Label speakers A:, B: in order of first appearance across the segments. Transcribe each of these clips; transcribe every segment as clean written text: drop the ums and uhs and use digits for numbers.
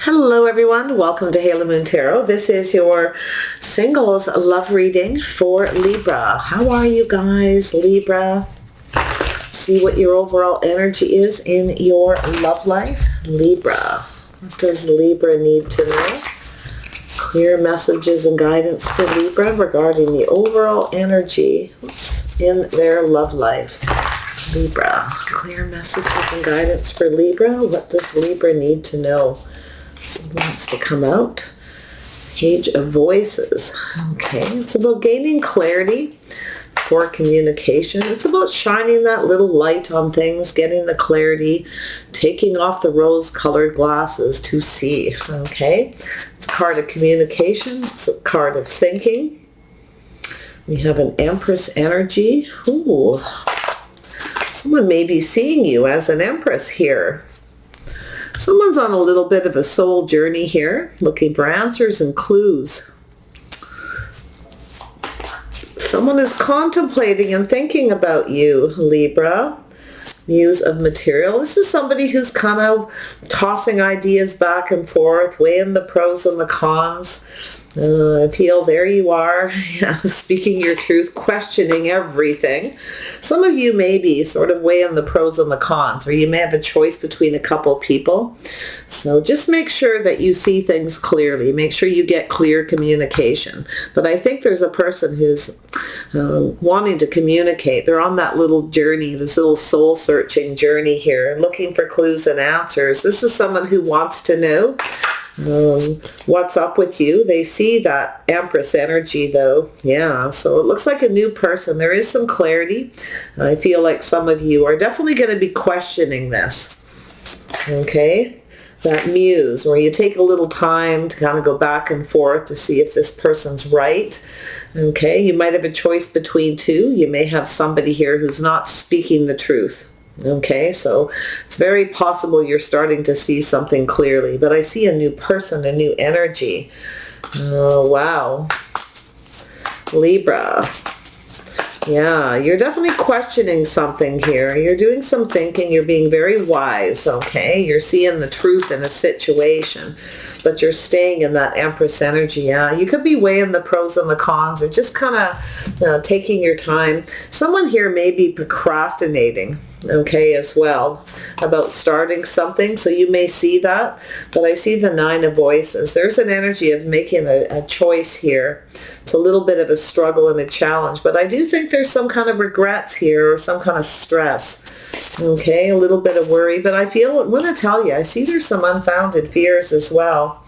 A: Hello everyone, welcome to Halo Moon Tarot. This is your singles love reading for Libra. How are you guys, Libra? See what your overall energy is in your love life. Libra, what does Libra need to know? Clear messages and guidance for Libra regarding the overall energy in their love life. Libra, clear messages and guidance for Libra. What does Libra need to know? It wants to come out. Page of Voices. Okay, it's about gaining clarity for communication. It's about shining that little light on things, getting the clarity, taking off the rose-colored glasses to see. Okay, it's a card of communication. It's a card of thinking. We have an Empress energy. Ooh, someone may be seeing you as an Empress here. Someone's on a little bit of a soul journey here, looking for answers and clues. Someone is contemplating and thinking about you, Libra. Muse of Material. This is somebody who's kind of tossing ideas back and forth, weighing the pros and the cons. I feel there you are, speaking your truth, questioning everything. Some of you may be sort of weighing the pros and the cons, or you may have a choice between a couple people. So just make sure that you see things clearly. Make sure you get clear communication. But I think there's a person who's wanting to communicate. They're on that little journey, this little soul-searching journey here, looking for clues and answers. This is someone who wants to know what's up with you. They see that Empress energy though. Yeah, so it looks like a new person. There is some clarity. I feel like some of you are definitely going to be questioning this. Okay, that Muse, where you take a little time to kind of go back and forth to see if this person's right. Okay, you might have a choice between two. You may have somebody here who's not speaking the truth. Okay, so it's very possible you're starting to see something clearly, but I see a new person, a new energy. Oh, wow. Libra. Yeah, you're definitely questioning something here. You're doing some thinking. You're being very wise, okay? You're seeing the truth in a situation, but you're staying in that Empress energy. Yeah, you could be weighing the pros and the cons, or just kind of taking your time. Someone here may be procrastinating, okay, as well, about starting something. So you may see that, but I see the Nine of Voices. There's an energy of making a choice here. It's a little bit of a struggle and a challenge, but I do think there's some kind of regrets here, or some kind of stress. Okay, a little bit of worry, but I want to tell you, I see there's some unfounded fears as well.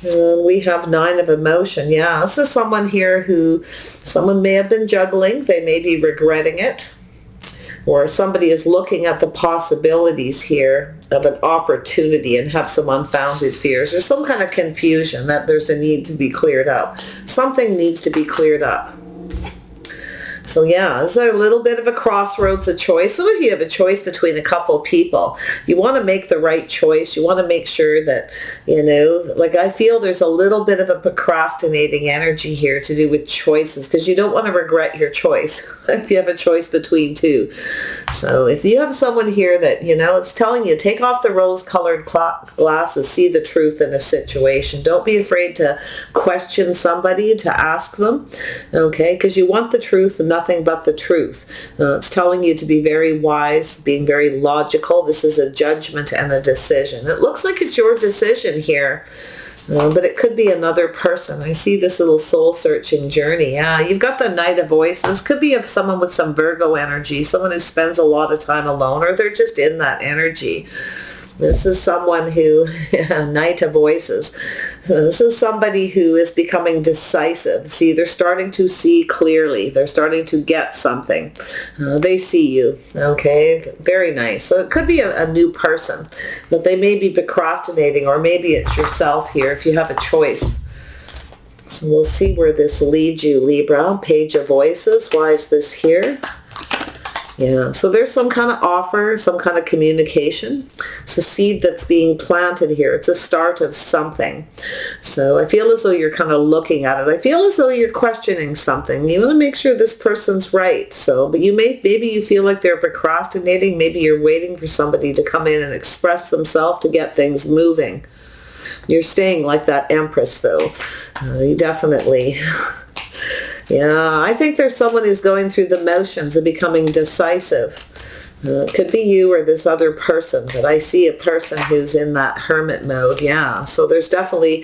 A: We have Nine of Emotion. Yeah, this is someone here someone may have been juggling. They may be regretting it. Or somebody is looking at the possibilities here of an opportunity and have some unfounded fears. There's some kind of confusion that there's a need to be cleared up. Something needs to be cleared up. So yeah, it's a little bit of a crossroads, a choice. Some of you have a choice between a couple people. You want to make the right choice. You want to make sure that, like I feel there's a little bit of a procrastinating energy here to do with choices, because you don't want to regret your choice if you have a choice between two. So if you have someone here that, it's telling you, take off the rose-colored glasses, see the truth in a situation. Don't be afraid to question somebody, to ask them, okay, because you want the truth and nothing but the truth. It's telling you to be very wise, being very logical. This is a judgment and a decision. It looks like it's your decision here, but it could be another person. I see this little soul-searching journey. Yeah, you've got the Knight of Voices. Could be of someone with some Virgo energy, someone who spends a lot of time alone, or they're just in that energy. This is someone who, Knight of Voices. So this is somebody who is becoming decisive. See, they're starting to see clearly. They're starting to get something. They see you. Okay, very nice. So it could be a new person, but they may be procrastinating, or maybe it's yourself here if you have a choice. So we'll see where this leads you, Libra. Page of Voices. Why is this here? Yeah, so there's some kind of offer, some kind of communication. It's a seed that's being planted here. It's a start of something. So I feel as though you're kind of looking at it. I feel as though you're questioning something. You want to make sure this person's right. So, but maybe you feel like they're procrastinating. Maybe you're waiting for somebody to come in and express themselves to get things moving. You're staying like that Empress, though. You definitely... Yeah, I think there's someone who's going through the motions of becoming decisive. It could be you or this other person, but I see a person who's in that hermit mode. Yeah, so there's definitely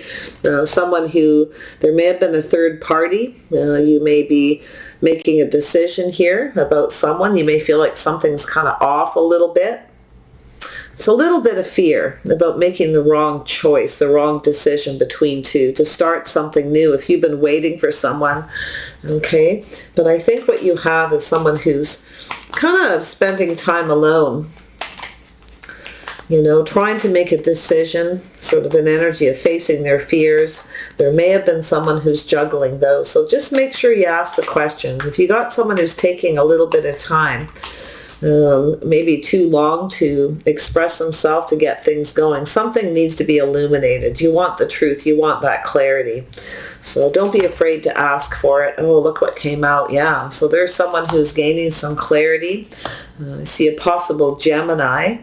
A: someone who, there may have been a third party. You may be making a decision here about someone. You may feel like something's kind of off a little bit. It's a little bit of fear about making the wrong choice, the wrong decision between two, to start something new. If you've been waiting for someone, okay? But I think what you have is someone who's kind of spending time alone, you know, trying to make a decision, sort of an energy of facing their fears. There may have been someone who's juggling those. So just make sure you ask the questions. If you got someone who's taking a little bit of time, maybe too long to express themselves, to get things going, something needs to be illuminated. You want the truth. You want that clarity. So don't be afraid to ask for it. Oh, look what came out. Yeah. So there's someone who's gaining some clarity. I see a possible Gemini.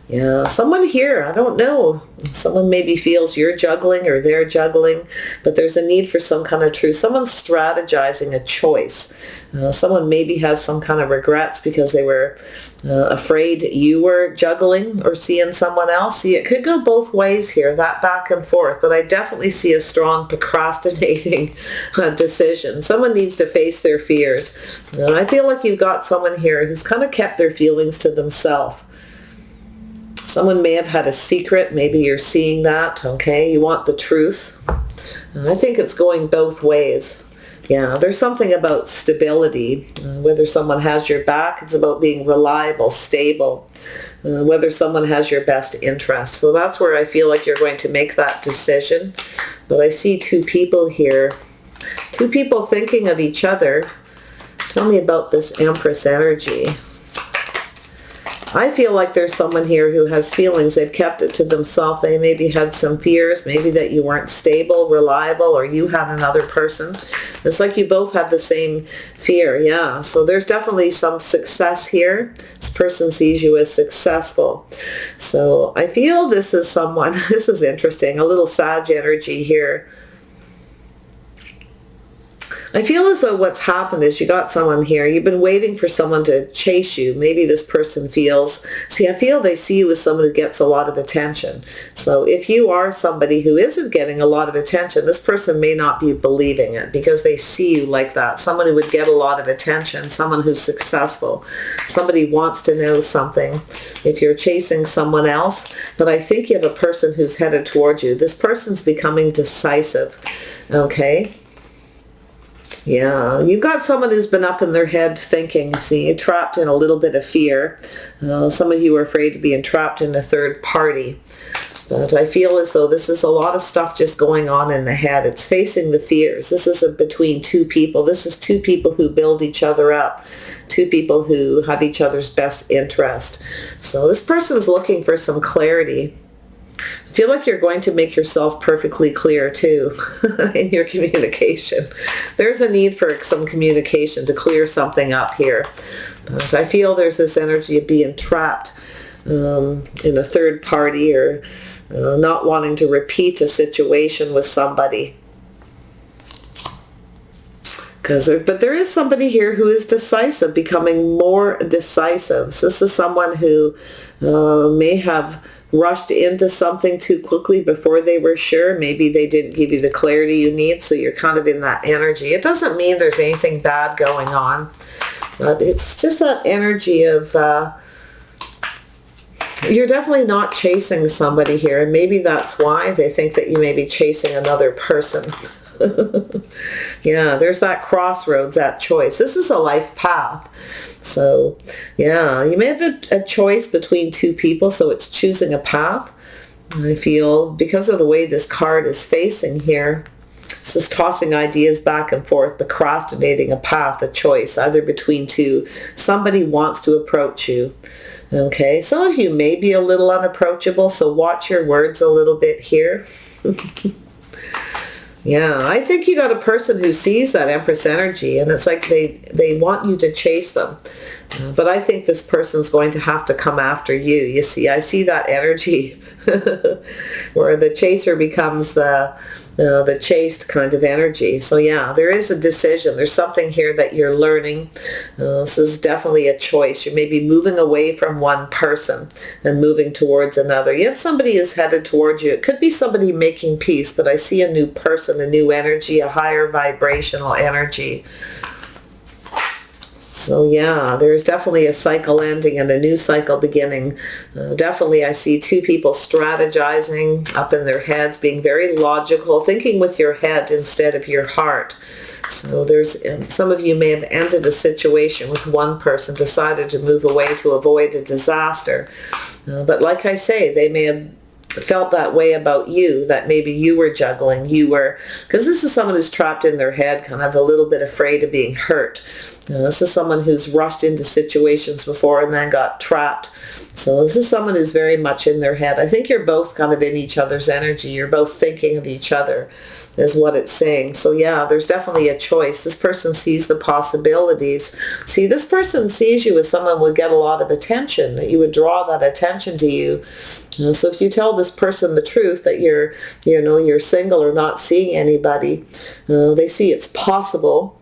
A: Yeah, someone here, I don't know. Someone maybe feels you're juggling or they're juggling, but there's a need for some kind of truth. Someone's strategizing a choice. Someone maybe has some kind of regrets because they were afraid you were juggling or seeing someone else. See, it could go both ways here, that back and forth, but I definitely see a strong procrastinating decision. Someone needs to face their fears. I feel like you've got someone here who's kind of kept their feelings to themselves. Someone may have had a secret. Maybe you're seeing that, okay? You want the truth. And I think it's going both ways. Yeah, there's something about stability. Whether someone has your back, it's about being reliable, stable. Whether someone has your best interest. So that's where I feel like you're going to make that decision. But I see two people here. Two people thinking of each other. Tell me about this Empress energy. I feel like there's someone here who has feelings. They've kept it to themselves. They maybe had some fears, maybe that you weren't stable, reliable, or you had another person. It's like you both have the same fear. Yeah, so there's definitely some success here. This person sees you as successful. So I feel this is someone, this is interesting, a little Sag energy here. I feel as though what's happened is you got someone here. You've been waiting for someone to chase you. Maybe this person feels... See, I feel they see you as someone who gets a lot of attention. So if you are somebody who isn't getting a lot of attention, this person may not be believing it because they see you like that. Someone who would get a lot of attention, someone who's successful. Somebody wants to know something. If you're chasing someone else, but I think you have a person who's headed towards you. This person's becoming decisive. Okay? Yeah, you've got someone who's been up in their head thinking, see, trapped in a little bit of fear. Some of you are afraid of being trapped in a third party. But I feel as though this is a lot of stuff just going on in the head. It's facing the fears. This is between two people. This is two people who build each other up. Two people who have each other's best interest. So this person is looking for some clarity. I feel like you're going to make yourself perfectly clear too in your communication. There's a need for some communication to clear something up here. But I feel there's this energy of being trapped in a third party or not wanting to repeat a situation with somebody. But there is somebody here who is decisive, becoming more decisive. So this is someone who may have rushed into something too quickly before they were sure. Maybe they didn't give you the clarity you need, so you're kind of in that energy. It doesn't mean there's anything bad going on, but it's just that energy of you're definitely not chasing somebody here, and maybe that's why they think that you may be chasing another person. Yeah, there's that crossroads, that choice. This is a life path. So, yeah, you may have a choice between two people, so it's choosing a path. I feel because of the way this card is facing here, this is tossing ideas back and forth, procrastinating a path, a choice, either between two. Somebody wants to approach you. Okay, some of you may be a little unapproachable, so watch your words a little bit here. Yeah, I think you got a person who sees that Empress energy, and it's like they want you to chase them. But I think this person's going to have to come after you. You see, I see that energy where the chaser becomes the chased kind of energy. So yeah, there is a decision. There's something here that you're learning. This is definitely a choice. You may be moving away from one person and moving towards another. You have somebody who's headed towards you. It could be somebody making peace, but I see a new person, a new energy, a higher vibrational energy. So yeah, there's definitely a cycle ending and a new cycle beginning. Definitely I see two people strategizing up in their heads, being very logical, thinking with your head instead of your heart. So there's some of you may have ended a situation with one person, decided to move away to avoid a disaster. But like I say, they may have felt that way about you, that maybe you were juggling, because this is someone who's trapped in their head, kind of a little bit afraid of being hurt. This is someone who's rushed into situations before and then got trapped. So this is someone who's very much in their head. I think you're both kind of in each other's energy. You're both thinking of each other, is what it's saying. So yeah, there's definitely a choice. This person sees the possibilities. See, this person sees you as someone who would get a lot of attention, that you would draw that attention to you. So if you tell this person the truth that you're single or not seeing anybody, they see it's possible.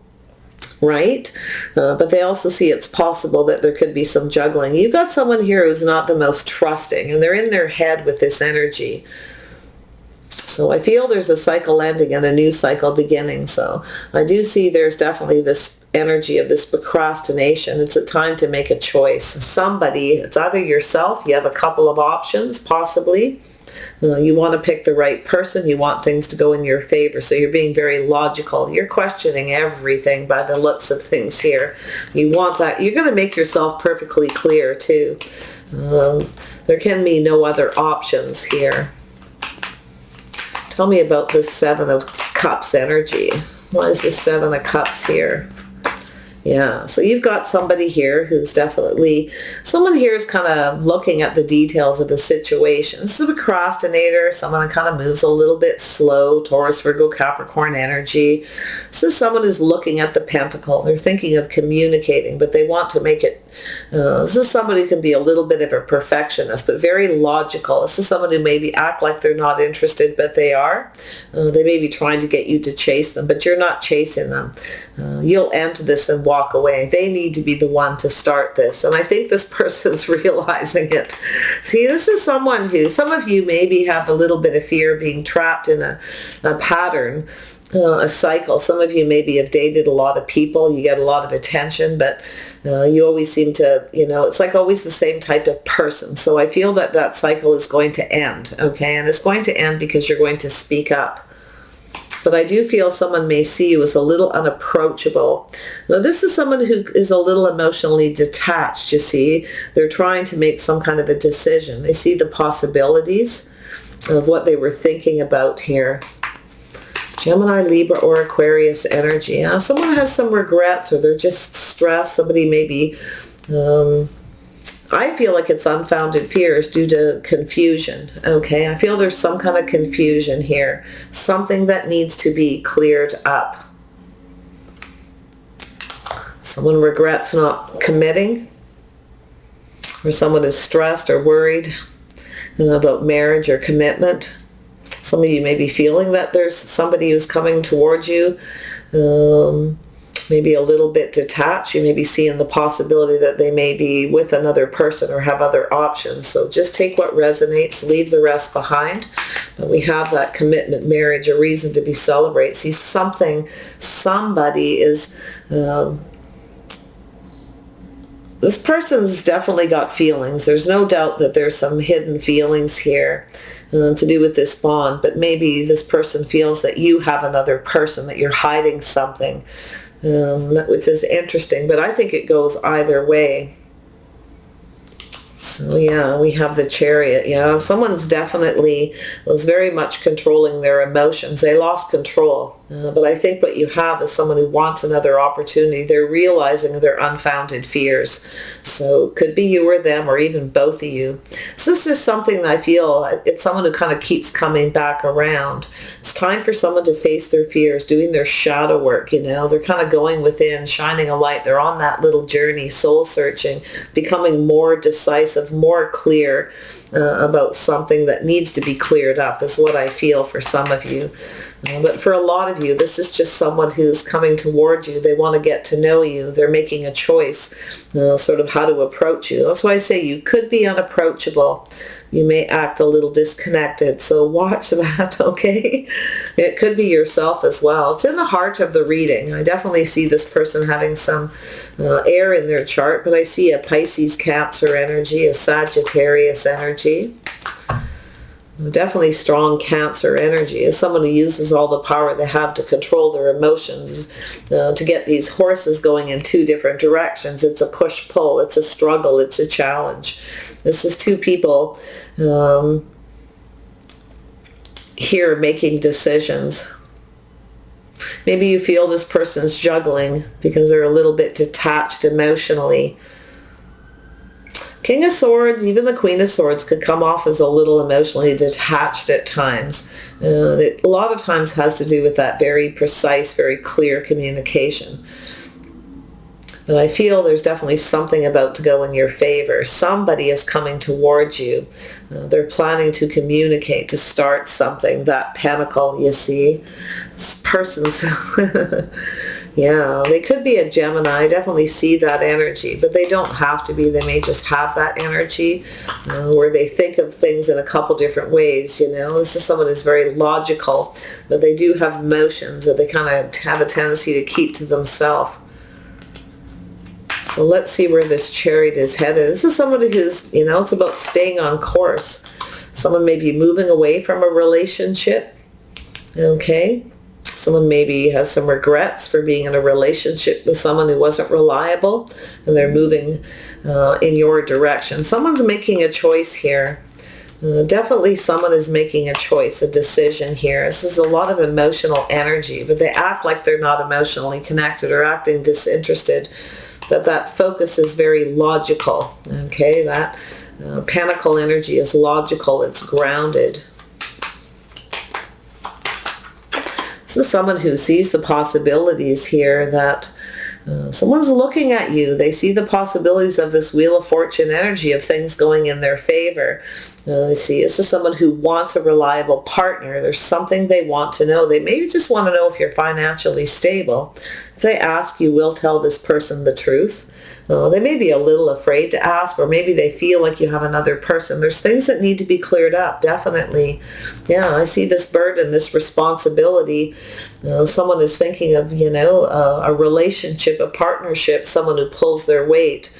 A: Right? But they also see it's possible that there could be some juggling. You've got someone here who's not the most trusting, and they're in their head with this energy. So I feel there's a cycle ending and a new cycle beginning. So I do see there's definitely this energy of this procrastination. It's a time to make a choice. Somebody, it's either yourself, you have a couple of options, possibly. You want to pick the right person. You want things to go in your favor. So you're being very logical. You're questioning everything by the looks of things here. You want that. You're going to make yourself perfectly clear too. There can be no other options here. Tell me about this Seven of Cups energy. Why is this Seven of Cups here? Yeah, so you've got somebody here who's definitely, someone here is kind of looking at the details of the situation. This is a procrastinator, someone that kind of moves a little bit slow, Taurus, Virgo, Capricorn energy. This is someone who's looking at the pentacle. They're thinking of communicating, but they want to make it, this is somebody who can be a little bit of a perfectionist, but very logical. This is someone who maybe act like they're not interested, but they are. They may be trying to get you to chase them, but you're not chasing them. You'll end this and walk away. They need to be the one to start this. And I think this person's realizing it. See, this is someone who, some of you maybe have a little bit of fear of being trapped in a pattern, a cycle. Some of you maybe have dated a lot of people. You get a lot of attention, but you always seem to, it's like always the same type of person. So I feel that that cycle is going to end, okay? And it's going to end because you're going to speak up. But I do feel someone may see you as a little unapproachable. Now, this is someone who is a little emotionally detached, you see. They're trying to make some kind of a decision. They see the possibilities of what they were thinking about here. Gemini, Libra, or Aquarius energy. Someone has some regrets, or they're just stressed. Somebody may be... I feel like it's unfounded fears due to confusion, okay? I feel there's some kind of confusion here, something that needs to be cleared up. Someone regrets not committing, or someone is stressed or worried about marriage or commitment. Some of you may be feeling that there's somebody who's coming towards you, maybe a little bit detached. You may be seeing the possibility that they may be with another person or have other options. So just take what resonates, leave the rest behind. But we have that commitment, marriage, a reason to be celebrated. See, somebody is... this person's definitely got feelings. There's no doubt that there's some hidden feelings here to do with this bond. But maybe this person feels that you have another person, that you're hiding something. Which is interesting, but I think it goes either way. So yeah, we have the Chariot. Yeah, someone's definitely was very much controlling their emotions. They lost control. But I think what you have is someone who wants another opportunity. They're realizing their unfounded fears. So it could be you or them, or even both of you. So this is something that I feel, it's someone who kind of keeps coming back around. It's time for someone to face their fears, doing their shadow work, They're kind of going within, shining a light. They're on that little journey, soul searching, becoming more decisive, more clear. about something that needs to be cleared up is what I feel for some of you. But for a lot of you, this is just someone who's coming towards you. They want to get to know you. They're making a choice, sort of how to approach you. That's why I say you could be unapproachable. You may act a little disconnected. So watch that, okay? It could be yourself as well. It's in the heart of the reading. I definitely see this person having some air in their chart, but I see a Pisces, Cancer energy, a Sagittarius energy. Definitely strong Cancer energy is someone who uses all the power they have to control their emotions, to get these horses going in two different directions. It's a push-pull, it's a struggle, it's a challenge. This is two people here making decisions. Maybe you feel this person's juggling because they're a little bit detached emotionally. King of Swords, even the Queen of Swords could come off as a little emotionally detached at times. It a lot of times has to do with that very precise, very clear communication. But I feel there's definitely something about to go in your favor. Somebody is coming towards you. They're planning to communicate, to start something. That pentacle, you see. This person's... Yeah, they could be a Gemini. I definitely see that energy, but they don't have to be. They may just have that energy where they think of things in a couple different ways, you know. This is someone who's very logical, but they do have emotions that they kind of have a tendency to keep to themselves. So let's see where this Chariot is headed. This is somebody who's, you know, it's about staying on course. Someone may be moving away from a relationship, okay? Someone maybe has some regrets for being in a relationship with someone who wasn't reliable, and they're moving in your direction. Someone's making a choice here. Definitely someone is making a choice, a decision here. This is a lot of emotional energy, but they act like they're not emotionally connected or acting disinterested. That focus is very logical, okay? That pentacle energy is logical. It's grounded. This is someone who sees the possibilities here, that someone's looking at you. They see the possibilities of this Wheel of Fortune energy of things going in their favor. You see, this is someone who wants a reliable partner. There's something they want to know. They maybe just want to know if you're financially stable. If they ask, you will tell this person the truth. They may be a little afraid to ask, or maybe they feel like you have another person. There's things that need to be cleared up, definitely. Yeah, I see this burden, this responsibility. Someone is thinking of, you know, a relationship, a partnership, someone who pulls their weight.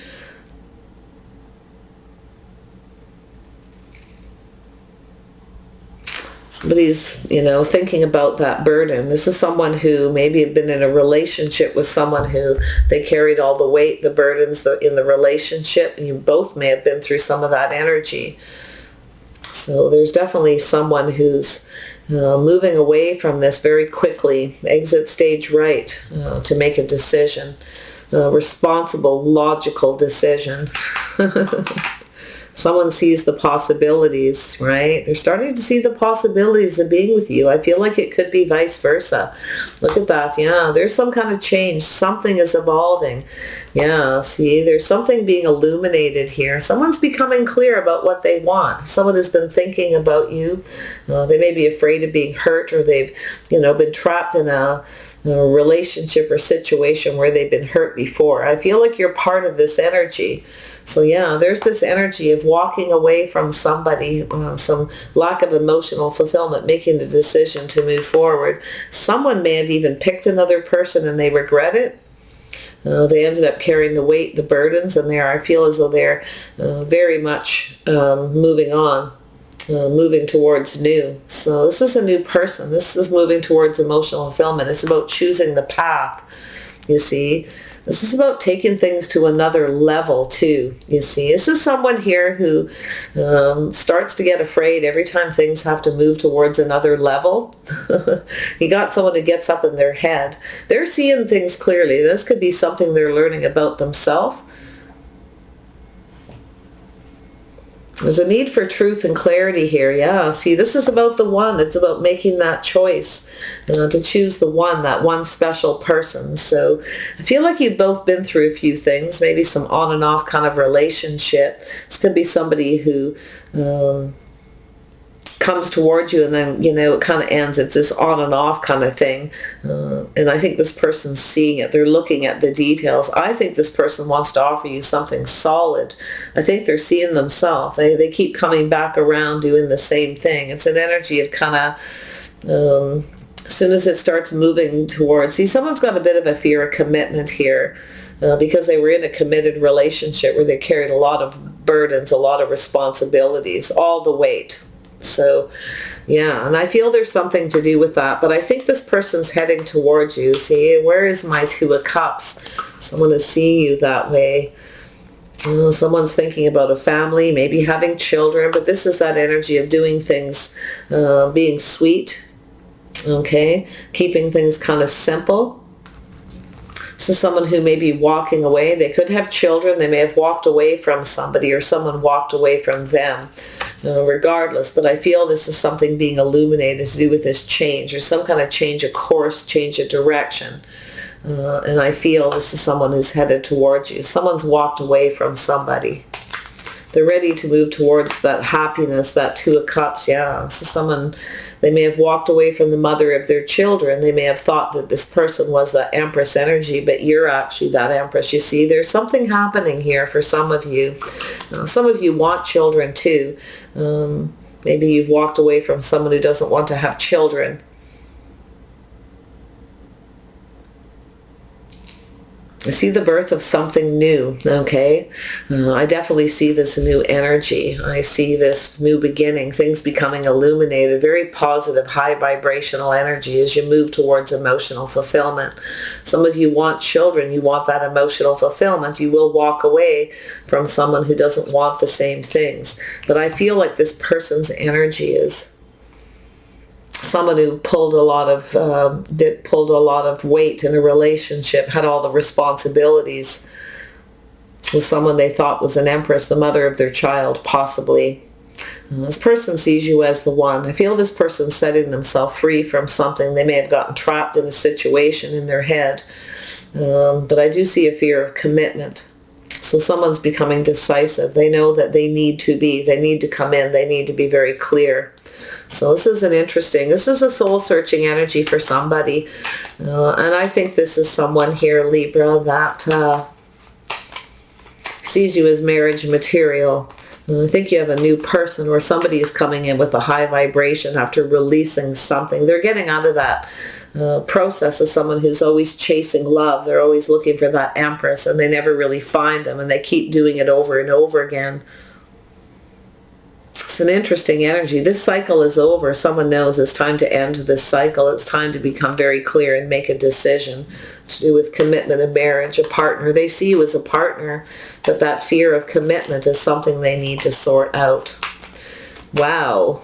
A: Somebody's, you know, thinking about that burden. This is someone who maybe had been in a relationship with someone who they carried all the weight, the burdens in the relationship. You both may have been through some of that energy. So there's definitely someone who's moving away from this very quickly. Exit stage right, to make a decision. Responsible, logical decision. Someone sees the possibilities, right? They're starting to see the possibilities of being with you. I feel like it could be vice versa. Look at that. Yeah, there's some kind of change. Something is evolving. Yeah, see, there's something being illuminated here. Someone's becoming clear about what they want. Someone has been thinking about you. They may be afraid of being hurt, or they've, you know, been trapped in a relationship or situation where they've been hurt before. I feel like you're part of this energy. So yeah, there's this energy of walking away from somebody, some lack of emotional fulfillment, making the decision to move forward. Someone may have even picked another person and they regret it. They ended up carrying the weight, the burdens, and I feel as though they're very much moving on. Moving towards new. So this is a new person. This is moving towards emotional fulfillment. It's about choosing the path, you see. This is about taking things to another level too, you see. This is someone here who starts to get afraid every time things have to move towards another level. You got someone who gets up in their head. They're seeing things clearly. This could be something they're learning about themselves. There's a need for truth and clarity here. Yeah, see, this is about the one. It's about making that choice to choose the one, that one special person. So I feel like you've both been through a few things, maybe some on and off kind of relationship. This could be somebody who comes towards you and then, it kind of ends. It's this on and off kind of thing. And I think this person's seeing it. They're looking at the details. I think this person wants to offer you something solid. I think they're seeing themselves. They keep coming back around doing the same thing. It's an energy of kind of, as soon as it starts moving towards, see, someone's got a bit of a fear of commitment here. Because they were in a committed relationship where they carried a lot of burdens, a lot of responsibilities, all the weight. So, yeah, and I feel there's something to do with that. But I think this person's heading towards you. See, where is my Two of Cups? Someone is seeing you that way. Someone's thinking about a family, maybe having children. But this is that energy of doing things, being sweet, okay? Keeping things kind of simple. This is someone who may be walking away. They could have children. They may have walked away from somebody or someone walked away from them, regardless. But I feel this is something being illuminated to do with this change or some kind of change of course, change of direction. And I feel this is someone who's headed towards you. Someone's walked away from somebody. They're ready to move towards that happiness, that Two of Cups. Yeah, this is someone, they may have walked away from the mother of their children. They may have thought that this person was the Empress energy, but you're actually that Empress. You see, there's something happening here for some of you. Some of you want children too. Maybe you've walked away from someone who doesn't want to have children. I see the birth of something new, okay? I definitely see this new energy. I see this new beginning, things becoming illuminated, very positive, high vibrational energy as you move towards emotional fulfillment. Some of you want children. You want that emotional fulfillment. You will walk away from someone who doesn't want the same things. But I feel like this person's energy is someone who pulled a lot of weight in a relationship, had all the responsibilities, was someone they thought was an Empress, the mother of their child, possibly. This person sees you as the one. I feel this person's setting themselves free from something. They may have gotten trapped in a situation in their head, but I do see a fear of commitment. So someone's becoming decisive. They know that they need to come in. They need to be very clear. So this is this is a soul-searching energy for somebody. And I think this is someone here, Libra, that sees you as marriage material. I think you have a new person or somebody is coming in with a high vibration after releasing something. They're getting out of that process of someone who's always chasing love. They're always looking for that Empress and they never really find them and they keep doing it over and over again. It's an interesting energy. This cycle is over. Someone knows it's time to end this cycle. It's time to become very clear and make a decision to do with commitment, a marriage, a partner. They see you as a partner, but that fear of commitment is something they need to sort out. Wow.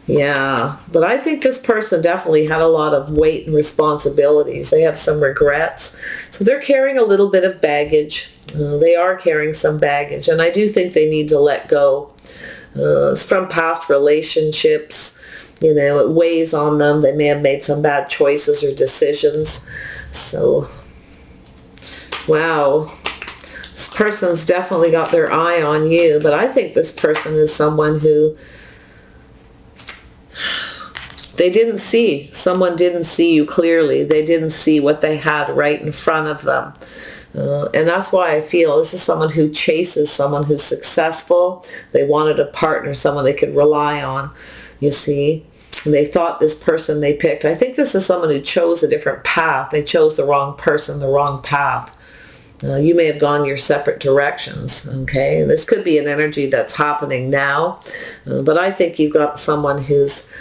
A: Yeah, but I think this person definitely had a lot of weight and responsibilities. They have some regrets. So they're carrying a little bit of baggage. They are carrying some baggage, and I do think they need to let go. It's from past relationships. It weighs on them. They may have made some bad choices or decisions. So, wow. This person's definitely got their eye on you, but I think this person is someone who someone didn't see you clearly. They didn't see what they had right in front of them. And that's why I feel this is someone who chases someone who's successful. They wanted a partner, someone they could rely on, you see. And they thought this person they picked. I think this is someone who chose a different path. They chose the wrong person, the wrong path. You may have gone your separate directions, okay? This could be an energy that's happening now, but I think you've got someone who's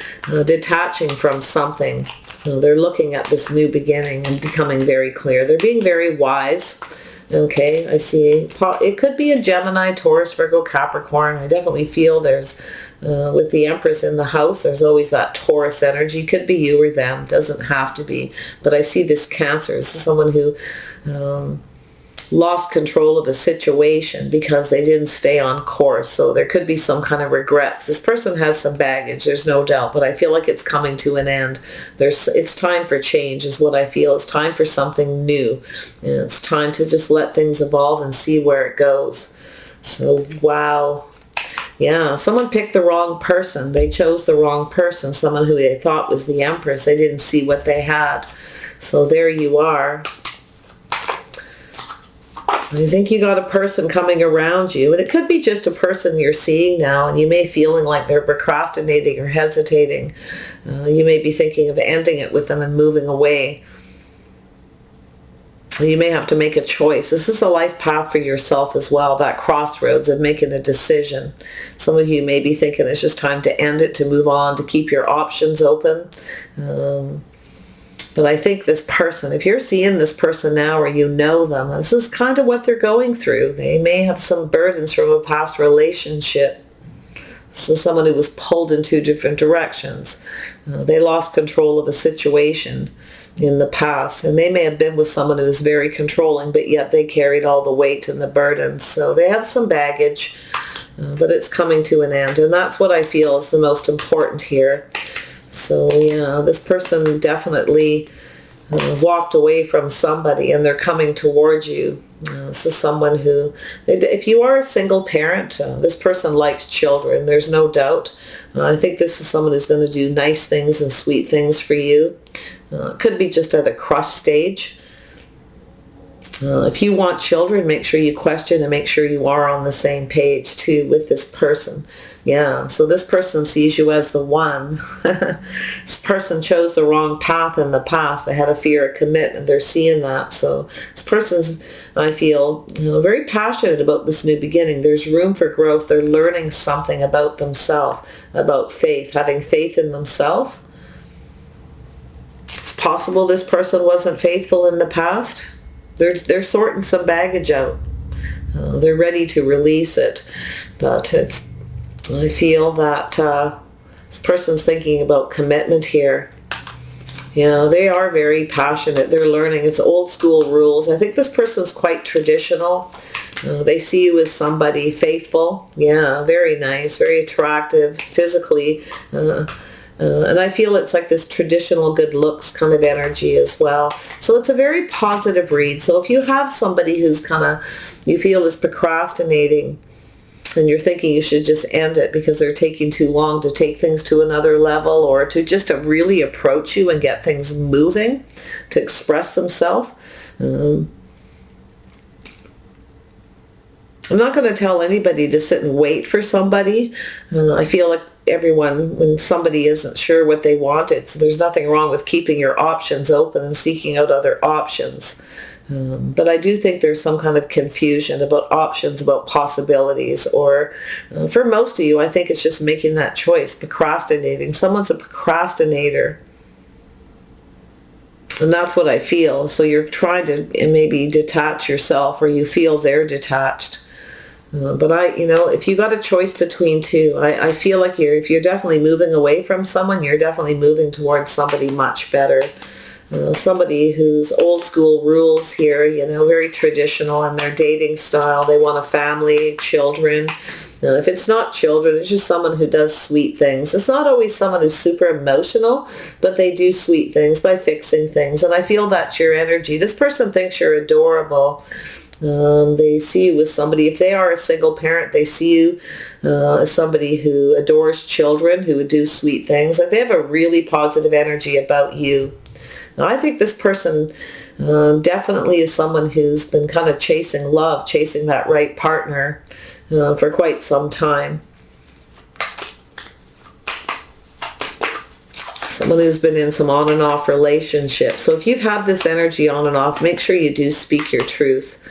A: detaching from something. They're looking at this new beginning and becoming very clear. They're being very wise, okay? I see. It could be a Gemini, Taurus, Virgo, Capricorn. I definitely feel there's, with the Empress in the house, there's always that Taurus energy. Could be you or them, doesn't have to be. But I see this Cancer. This is someone who lost control of a situation because they didn't stay on course. So there could be some kind of regrets. This person has some baggage, there's no doubt, but I feel like it's coming to an end. It's time for change is what I feel. It's time for something new. And it's time to just let things evolve and see where it goes. So, wow. Yeah, someone picked the wrong person. They chose the wrong person, someone who they thought was the Empress. They didn't see what they had. So there you are. I think you got a person coming around you, and it could be just a person you're seeing now, and you may feeling like they're procrastinating or hesitating. You may be thinking of ending it with them and moving away. You may have to make a choice. This is a life path for yourself as well, that crossroads of making a decision. Some of you may be thinking it's just time to end it, to move on, to keep your options open. But I think this person, if you're seeing this person now or you know them, this is kind of what they're going through. They may have some burdens from a past relationship. This is someone who was pulled in two different directions. They lost control of a situation in the past, and they may have been with someone who was very controlling, but yet they carried all the weight and the burdens. So they have some baggage, but it's coming to an end, and that's what I feel is the most important here. So yeah, this person definitely walked away from somebody, and they're coming towards you. This is someone who, if you are a single parent, this person likes children, there's no doubt. I think this is someone who's going to do nice things and sweet things for you. Could be just at a crush stage. If you want children, make sure you question and make sure you are on the same page too with this person. Yeah, so this person sees you as the one. This person chose the wrong path in the past. They had a fear of commitment. They're seeing that. So this person's, I feel, very passionate about this new beginning. There's room for growth. They're learning something about themselves, about faith, having faith in themselves. It's possible this person wasn't faithful in the past. They're sorting some baggage out. They're ready to release it. But I feel that this person's thinking about commitment here. They are very passionate. They're learning. It's old school rules. I think this person's quite traditional. They see you as somebody faithful. Yeah, very nice, very attractive physically. And I feel it's like this traditional good looks kind of energy as well. So it's a very positive read. So if you have somebody who's you feel is procrastinating and you're thinking you should just end it because they're taking too long to take things to another level or to just really approach you and get things moving, to express themselves. I'm not going to tell anybody to sit and wait for somebody. I feel like everyone, when somebody isn't sure what they want, there's nothing wrong with keeping your options open and seeking out other options. But I do think there's some kind of confusion about options, about possibilities, or for most of you, I think it's just making that choice, procrastinating. Someone's a procrastinator. And that's what I feel. So you're trying to maybe detach yourself, or you feel they're detached. But if you got a choice between two, I feel like if you're definitely moving away from someone, you're definitely moving towards somebody much better. Somebody who's old school rules here, very traditional in their dating style. They want a family, children. If it's not children, it's just someone who does sweet things. It's not always someone who's super emotional, but they do sweet things by fixing things. And I feel that's your energy. This person thinks you're adorable. They see you as somebody, if they are a single parent, they see you as somebody who adores children, who would do sweet things. Like they have a really positive energy about you. Now, I think this person definitely is someone who's been kind of chasing love, chasing that right partner for quite some time. Someone who's been in some on and off relationships. So if you've had this energy on and off, make sure you do speak your truth.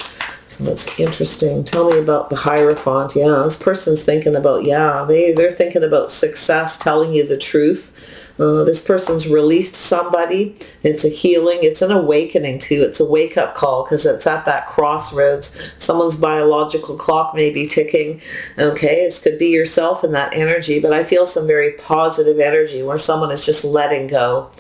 A: So that's interesting. Tell me about the Hierophant. Yeah, this person's thinking about, they're thinking about success, telling you the truth. This person's released somebody. It's a healing. It's an awakening too. It's a wake-up call because it's at that crossroads. Someone's biological clock may be ticking. Okay, this could be yourself in that energy, but I feel some very positive energy where someone is just letting go.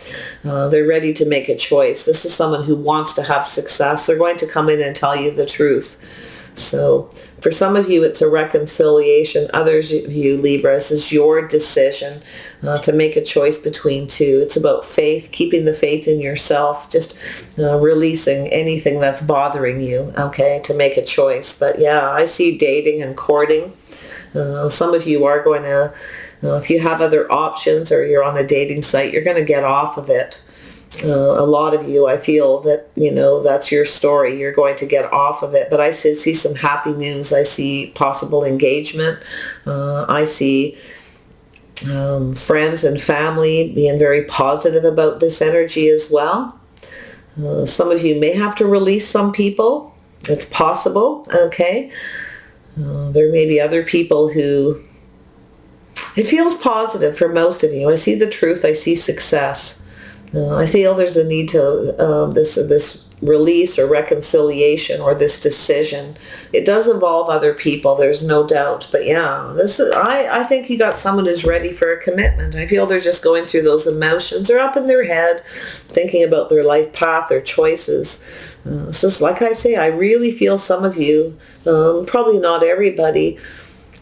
A: They're ready to make a choice. This is someone who wants to have success. They're going to come in and tell you the truth. So for some of you, it's a reconciliation. Others of you, Libra, this is your decision to make a choice between two. It's about faith, keeping the faith in yourself, just releasing anything that's bothering you, okay, to make a choice. But yeah, I see dating and courting. Some of you are going to, if you have other options or you're on a dating site, you're going to get off of it. A lot of you, I feel that, that's your story. You're going to get off of it. But I see some happy news. I see possible engagement. I see friends and family being very positive about this energy as well. Some of you may have to release some people. It's possible, okay? There may be other people who... It feels positive for most of you. I see the truth. I see success. I feel there's a need to this release or reconciliation or this decision. It does involve other people, there's no doubt. But yeah, I think you got someone who's ready for a commitment. I feel they're just going through those emotions. They're up in their head, thinking about their life path, their choices. So like I say, I really feel some of you, probably not everybody,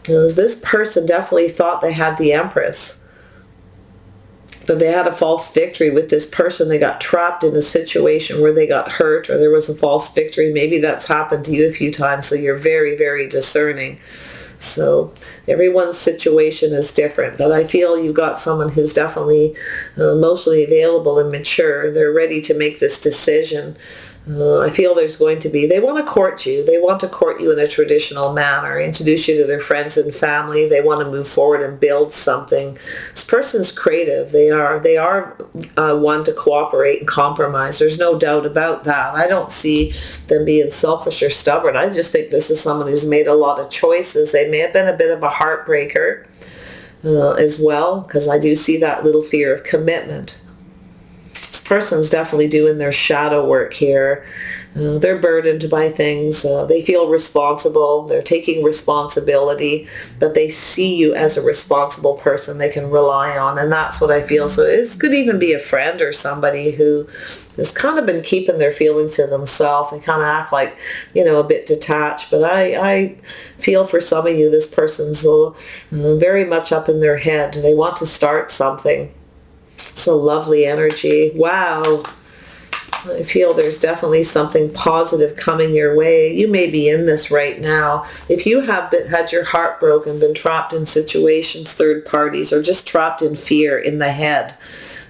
A: this person definitely thought they had the Empress. But they had a false victory with this person. They got trapped in a situation where they got hurt or there was a false victory. Maybe that's happened to you a few times, so you're very, very discerning. So everyone's situation is different. But I feel you've got someone who's definitely emotionally available and mature. They're ready to make this decision. I feel there's going to be, they want to court you. They want to court you in a traditional manner, introduce you to their friends and family. They want to move forward and build something. This person's creative. They are one to cooperate and compromise. There's no doubt about that. I don't see them being selfish or stubborn. I just think this is someone who's made a lot of choices. They may have been a bit of a heartbreaker as well, because I do see that little fear of commitment. Person's definitely doing their shadow work here. They're burdened by things. They feel responsible. They're taking responsibility, but they see you as a responsible person they can rely on, and that's what I feel. So this could even be a friend or somebody who has kind of been keeping their feelings to themselves. They kind of act like, a bit detached, but I feel for some of you, this person's very much up in their head. They want to start something. It's a lovely energy. Wow. I feel there's definitely something positive coming your way. You may be in this right now. If you have had your heart broken, been trapped in situations, third parties, or just trapped in fear in the head,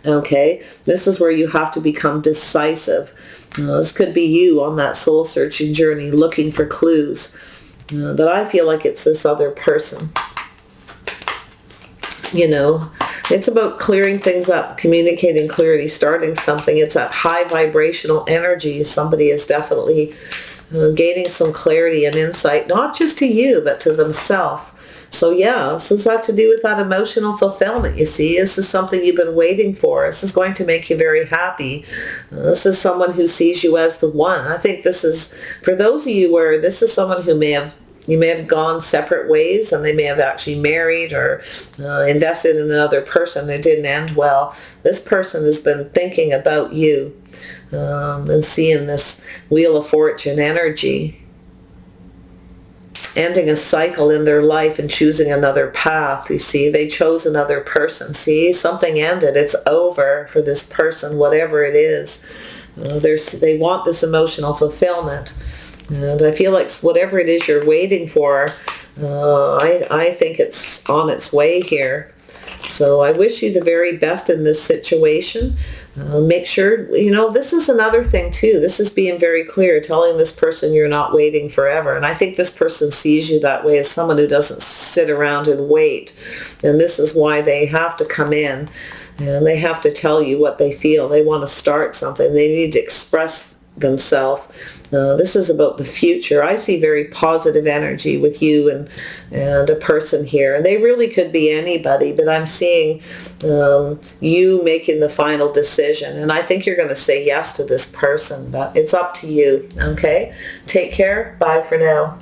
A: okay, this is where you have to become decisive. This could be you on that soul-searching journey looking for clues. But I feel like it's this other person. It's about clearing things up, communicating clearly, starting something. It's that high vibrational energy. Somebody is definitely gaining some clarity and insight, not just to you, but to themselves. So yeah, this has got to do with that emotional fulfillment, you see. This is something you've been waiting for. This is going to make you very happy. This is someone who sees you as the one. I think this is, for those of you where this is someone who you may have gone separate ways, and they may have actually married or invested in another person. It didn't end well. This person has been thinking about you and seeing this Wheel of Fortune energy, ending a cycle in their life and choosing another path. You see, they chose another person. See, something ended. It's over for this person, whatever it is. They want this emotional fulfillment. And I feel like whatever it is you're waiting for, I think it's on its way here. So I wish you the very best in this situation. Make sure, this is another thing too. This is being very clear, telling this person you're not waiting forever. And I think this person sees you that way, as someone who doesn't sit around and wait. And this is why they have to come in and they have to tell you what they feel. They want to start something. They need to express themselves. This is about the future. I see very positive energy with you and a person here. And they really could be anybody, but I'm seeing you making the final decision. And I think you're going to say yes to this person, but it's up to you. Okay? Take care. Bye for now.